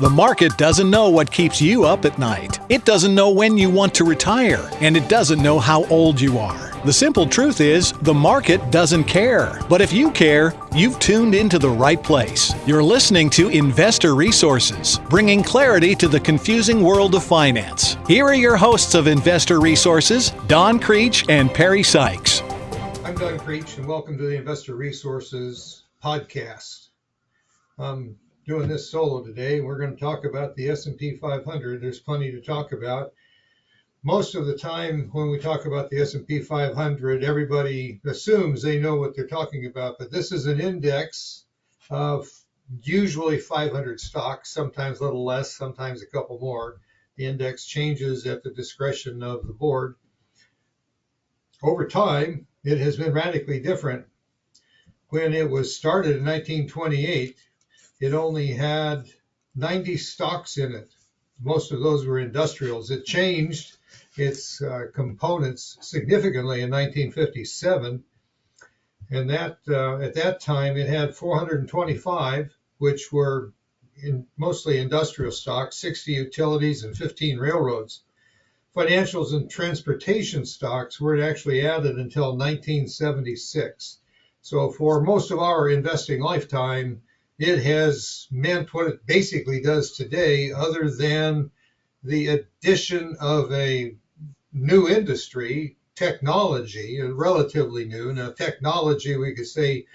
The market doesn't know what keeps you up at night. It doesn't know when you want to retire, and it doesn't know how old you are. The simple truth is, the market doesn't care. But if you care, you've tuned into the right place. You're listening to Investor Resources, bringing clarity to the confusing world of finance. Here are your hosts of Investor Resources, Don Creech and Perry Sykes. I'm Don Creech, and welcome to the Investor Resources podcast. I'm doing this solo today. We're going to talk about the S&P 500. There's plenty to talk about. Most of the time when we talk about the S&P 500, everybody assumes they know what they're talking about, but this is an index of usually 500 stocks, sometimes a little less, sometimes a couple more. The index changes at the discretion of the board. Over time, it has been radically different. When it was started in 1928, it only had 90 stocks in it. Most of those were industrials. It changed its components significantly in 1957, and that at that time it had 425, which were mostly industrial stocks, 60 utilities, and 15 railroads. Financials and transportation stocks weren't actually added until 1976. So for most of our investing lifetime, it has meant what it basically does today, other than the addition of a new industry, technology, relatively new. Now, technology, we could say,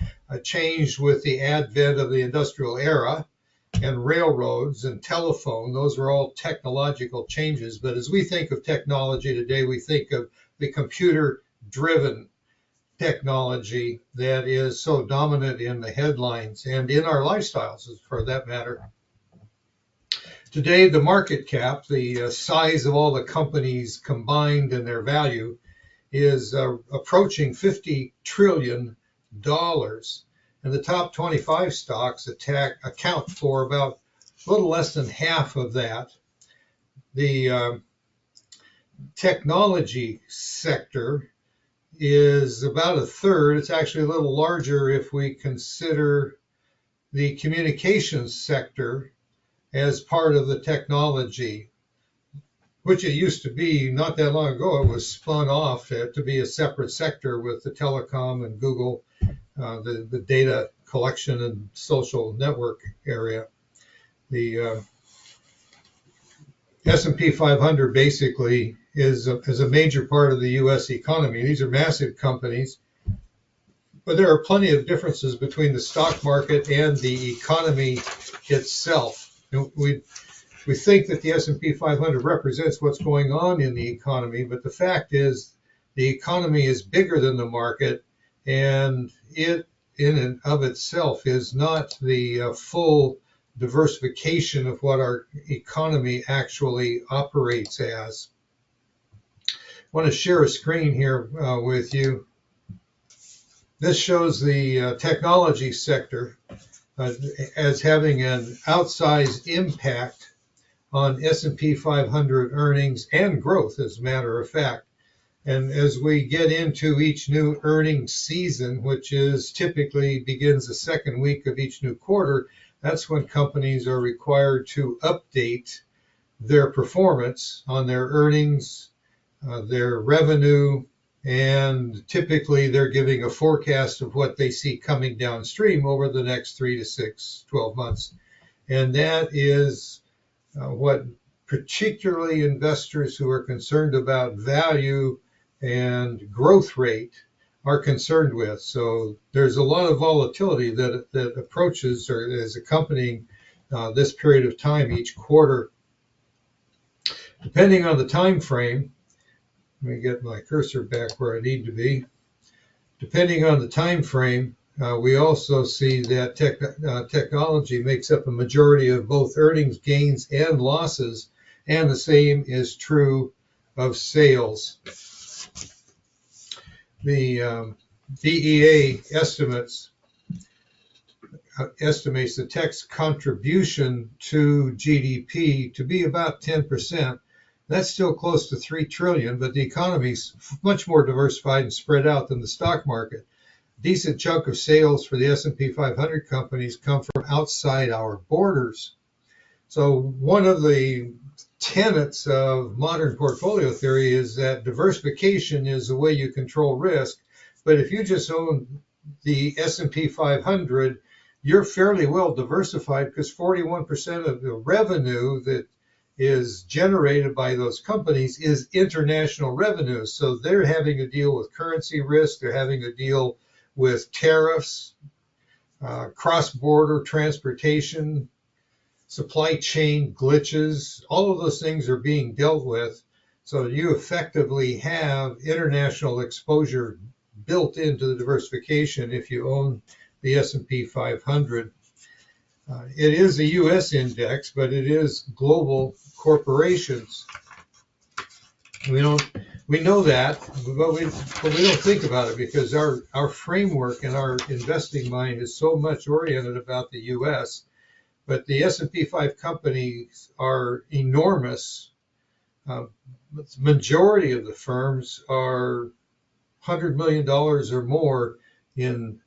changed with the advent of the industrial era, and railroads and telephone. Those were all technological changes. But as we think of technology today, we think of the computer-driven technology that is so dominant in the headlines and in our lifestyles, for that matter. Today, the market cap, the size of all the companies combined and their value, is approaching $50 trillion. And the top 25 stocks account for about a little less than half of that. The technology sector is about a third. It's actually a little larger if we consider the communications sector as part of the technology, which it used to be not that long ago. It was spun off to be a separate sector with the telecom and Google, the data collection and social network area. The S&P 500 basically is a major part of the U.S. economy. These are massive companies, but there are plenty of differences between the stock market and the economy itself. We think that the S&P 500 represents what's going on in the economy, but the fact is the economy is bigger than the market, and it in and of itself is not the full diversification of what our economy actually operates as. I want to share a screen here with you. This shows the technology sector as having an outsized impact on S&P 500 earnings and growth, as a matter of fact. And as we get into each new earnings season, which is typically begins the second week of each new quarter, that's when companies are required to update their performance on their earnings, their revenue, and typically they're giving a forecast of what they see coming downstream over the next 3 to 6, 12 months. And that is what particularly investors who are concerned about value and growth rate are concerned with. So there's a lot of volatility that approaches or is accompanying this period of time each quarter. Depending on the time frame, let me get my cursor back where I need to be. Depending on the time frame, we also see that technology makes up a majority of both earnings gains and losses, and the same is true of sales. The DEA estimates the tech's contribution to GDP to be about 10%. That's still close to $3 trillion, but the economy is much more diversified and spread out than the stock market. A decent chunk of sales for the S&P 500 companies come from outside our borders. So one of the tenets of modern portfolio theory is that diversification is the way you control risk. But if you just own the S&P 500, you're fairly well diversified because 41% of the revenue that is generated by those companies is international revenue. So they're having to deal with currency risk, they're having to deal with tariffs, cross-border transportation, supply chain glitches. All of those things are being dealt with. So you effectively have international exposure built into the diversification if you own the S&P 500. It is a U.S. index, but it is global corporations. We know that, but we don't think about it because our framework and our investing mind is so much oriented about the U.S. But the S&P 5 companies are enormous. The majority of the firms are $100 million or more in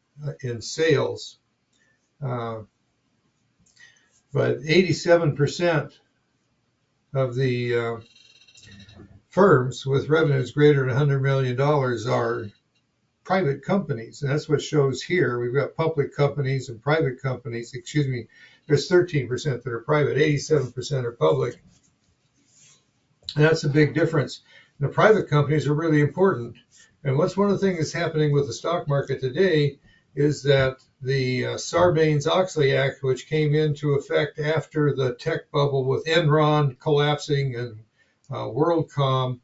sales. But 87% of the firms with revenues greater than $100 million are private companies. And that's what shows here. We've got public companies and private companies. Excuse me, there's 13% that are private, 87% are public. And that's a big difference. And the private companies are really important. And what's one of the things that's happening with the stock market today is that the Sarbanes-Oxley Act, which came into effect after the tech bubble with Enron collapsing and WorldCom,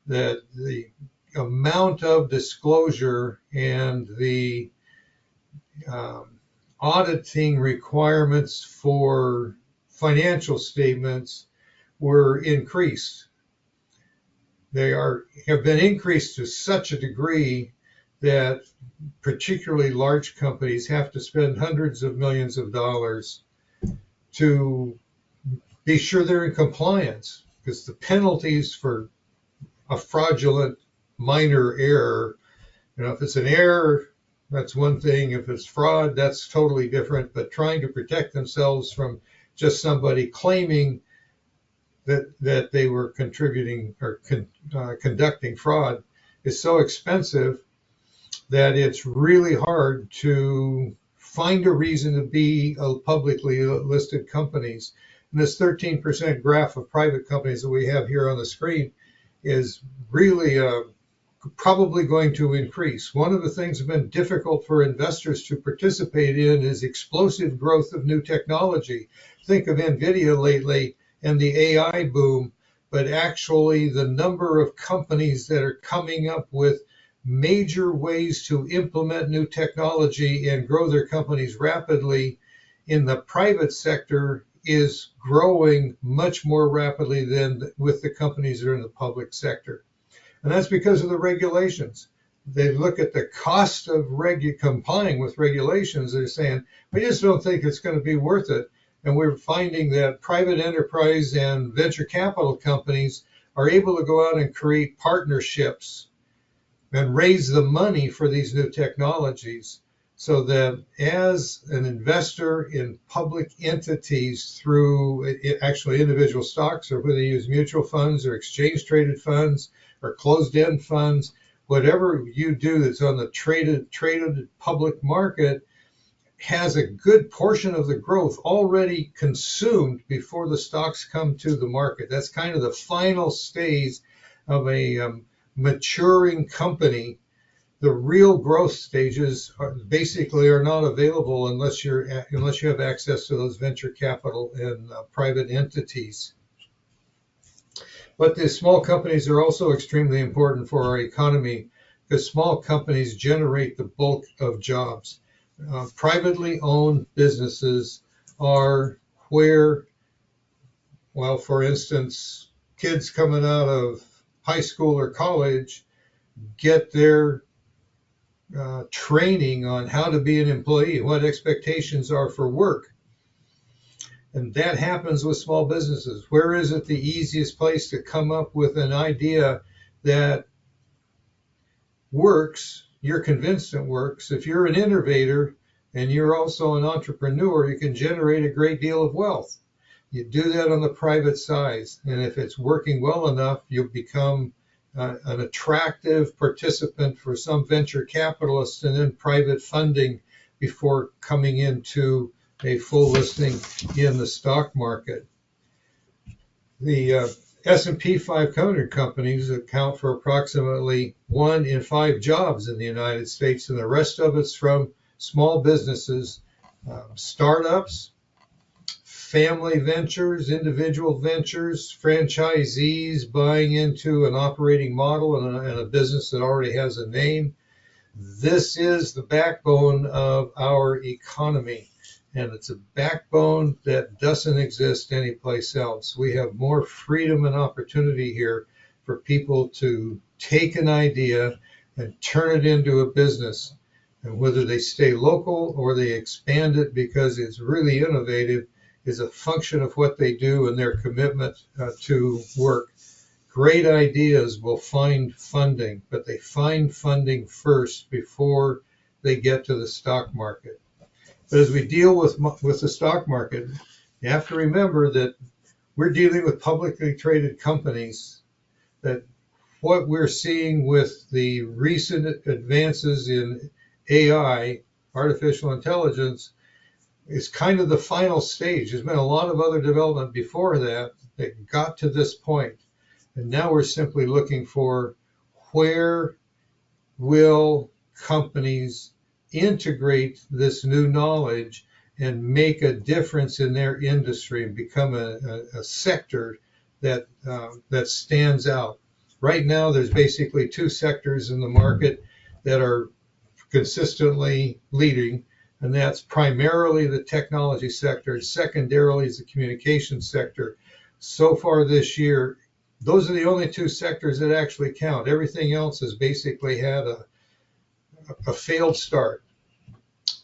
that the amount of disclosure and the auditing requirements for financial statements were increased. They have been increased to such a degree that particularly large companies have to spend hundreds of millions of dollars to be sure they're in compliance, because the penalties for a fraudulent minor error, if it's an error, that's one thing. If it's fraud, that's totally different. But trying to protect themselves from just somebody claiming that they were contributing or conducting fraud is so expensive that it's really hard to find a reason to be a publicly listed companies. And this 13% graph of private companies that we have here on the screen is really probably going to increase. One of the things that have been difficult for investors to participate in is explosive growth of new technology. Think of NVIDIA lately and the AI boom, but actually the number of companies that are coming up with major ways to implement new technology and grow their companies rapidly in the private sector is growing much more rapidly than with the companies that are in the public sector. And that's because of the regulations. They look at the cost of complying with regulations. They're saying, we just don't think it's going to be worth it. And we're finding that private enterprise and venture capital companies are able to go out and create partnerships and raise the money for these new technologies, so that as an investor in public entities through actually individual stocks, or whether you use mutual funds or exchange traded funds or closed-end funds, whatever you do that's on the traded public market has a good portion of the growth already consumed before the stocks come to the market. That's kind of the final stage of a maturing company. The real growth stages are not available unless you have access to those venture capital and private entities. But the small companies are also extremely important for our economy, because small companies generate the bulk of jobs. Privately owned businesses are where, well, for instance, kids coming out of high school or college get their training on how to be an employee, what expectations are for work. And that happens with small businesses. Where is it the easiest place to come up with an idea that works? You're convinced it works. If you're an innovator and you're also an entrepreneur, you can generate a great deal of wealth. You do that on the private side, and if it's working well enough, you'll become an attractive participant for some venture capitalists and then private funding before coming into a full listing in the stock market. The S&P 500 companies account for approximately 1 in 5 jobs in the United States, and the rest of it's from small businesses, startups, family ventures, individual ventures, franchisees buying into an operating model and a business that already has a name. This is the backbone of our economy, and it's a backbone that doesn't exist anyplace else. We have more freedom and opportunity here for people to take an idea and turn it into a business. And whether they stay local or they expand it because it's really innovative is a function of what they do and their commitment to work. Great ideas will find funding, but they find funding first before they get to the stock market. But as we deal with the stock market, you have to remember that we're dealing with publicly traded companies, that what we're seeing with the recent advances in AI, artificial intelligence, is kind of the final stage. There's been a lot of other development before that that got to this point. And now we're simply looking for where will companies integrate this new knowledge and make a difference in their industry and become a sector that stands out. Right now, there's basically 2 sectors in the market that are consistently leading, and that's primarily the technology sector, and secondarily is the communication sector. So far this year, those are the only 2 sectors that actually count. Everything else has basically had a failed start.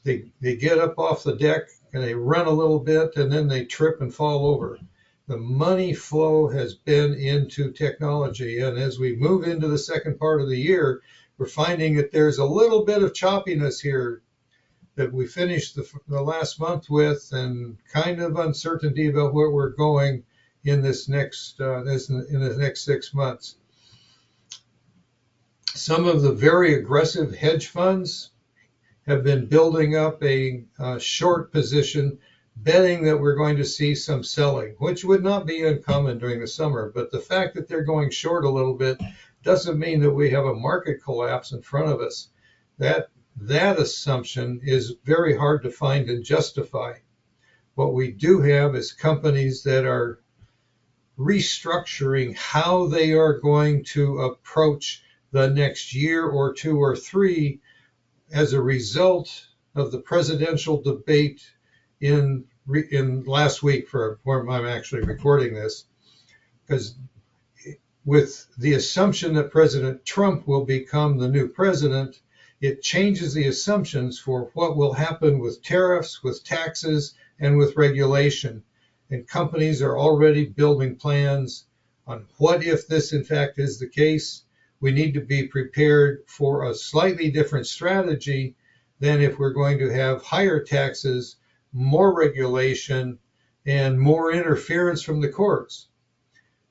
They get up off the deck and they run a little bit and then they trip and fall over. The money flow has been into technology, and as we move into the second part of the year, we're finding that there's a little bit of choppiness here that we finished the last month with, and kind of uncertainty about where we're going in this next in the next 6 months. Some of the very aggressive hedge funds have been building up a short position, betting that we're going to see some selling, which would not be uncommon during the summer. But the fact that they're going short a little bit doesn't mean that we have a market collapse in front of us. That assumption is very hard to find and justify. What we do have is companies that are restructuring how they are going to approach the next year or 2 or 3 as a result of the presidential debate in last week, for where I'm actually recording this, because with the assumption that President Trump will become the new president, it changes the assumptions for what will happen with tariffs, with taxes, and with regulation. And companies are already building plans on what if this in fact is the case. We need to be prepared for a slightly different strategy than if we're going to have higher taxes, more regulation, and more interference from the courts.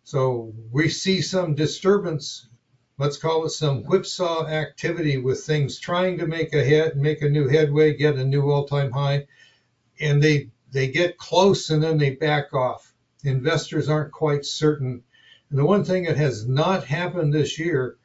So we see some disturbance, let's call it some whipsaw activity, with things trying to make a new headway, get a new all-time high, and they get close and then they back off. Investors aren't quite certain. And the one thing that has not happened this year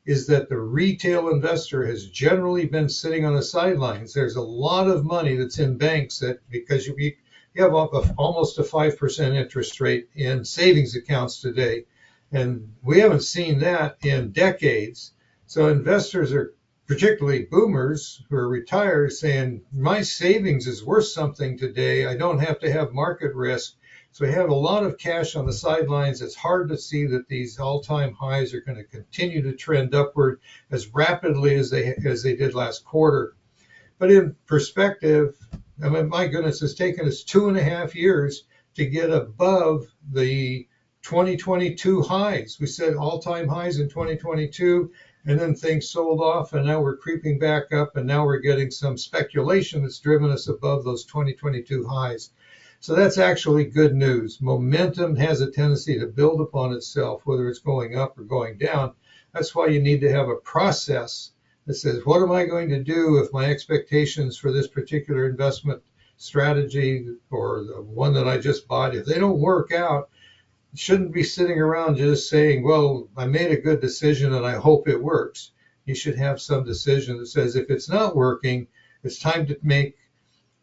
is that the retail investor has generally been sitting on the sidelines. There's a lot of money that's in banks that, because you have almost a 5% interest rate in savings accounts today, and we haven't seen that in decades. So investors are, particularly boomers who are retired, saying, my savings is worth something today. I don't have to have market risk. So we have a lot of cash on the sidelines. It's hard to see that these all-time highs are going to continue to trend upward as rapidly as they did last quarter. But in perspective, I mean, my goodness, it's taken us 2.5 years to get above the 2022 highs. We said all-time highs in 2022, and then things sold off, and now we're creeping back up, and now we're getting some speculation that's driven us above those 2022 highs. So that's actually good news. Momentum has a tendency to build upon itself, whether it's going up or going down. That's why you need to have a process that says, what am I going to do if my expectations for this particular investment strategy or the one that I just bought, if they don't work out, you shouldn't be sitting around just saying, well, I made a good decision and I hope it works. You should have some decision that says, if it's not working, it's time to make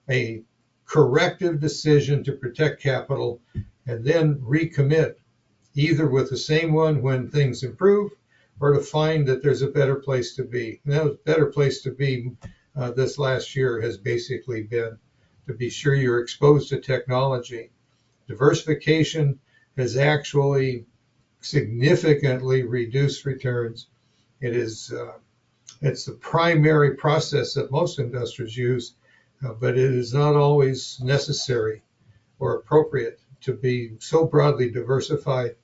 a corrective decision to protect capital and then recommit either with the same one when things improve or to find that there's a better place to be. And that better place to be this last year has basically been to be sure you're exposed to technology. Diversification has actually significantly reduced returns. It's the primary process that most investors use, but it is not always necessary or appropriate to be so broadly diversified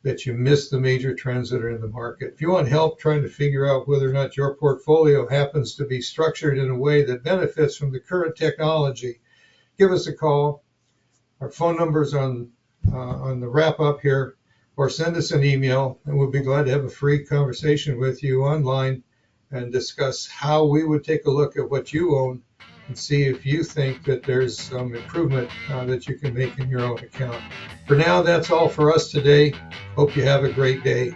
that you miss the major trends that are in the market. If you want help trying to figure out whether or not your portfolio happens to be structured in a way that benefits from the current technology, give us a call. Our phone number's on the wrap up here, or send us an email, and we'll be glad to have a free conversation with you online and discuss how we would take a look at what you own and see if you think that there's some improvement that you can make in your own account. For now, that's all for us today. Hope you have a great day.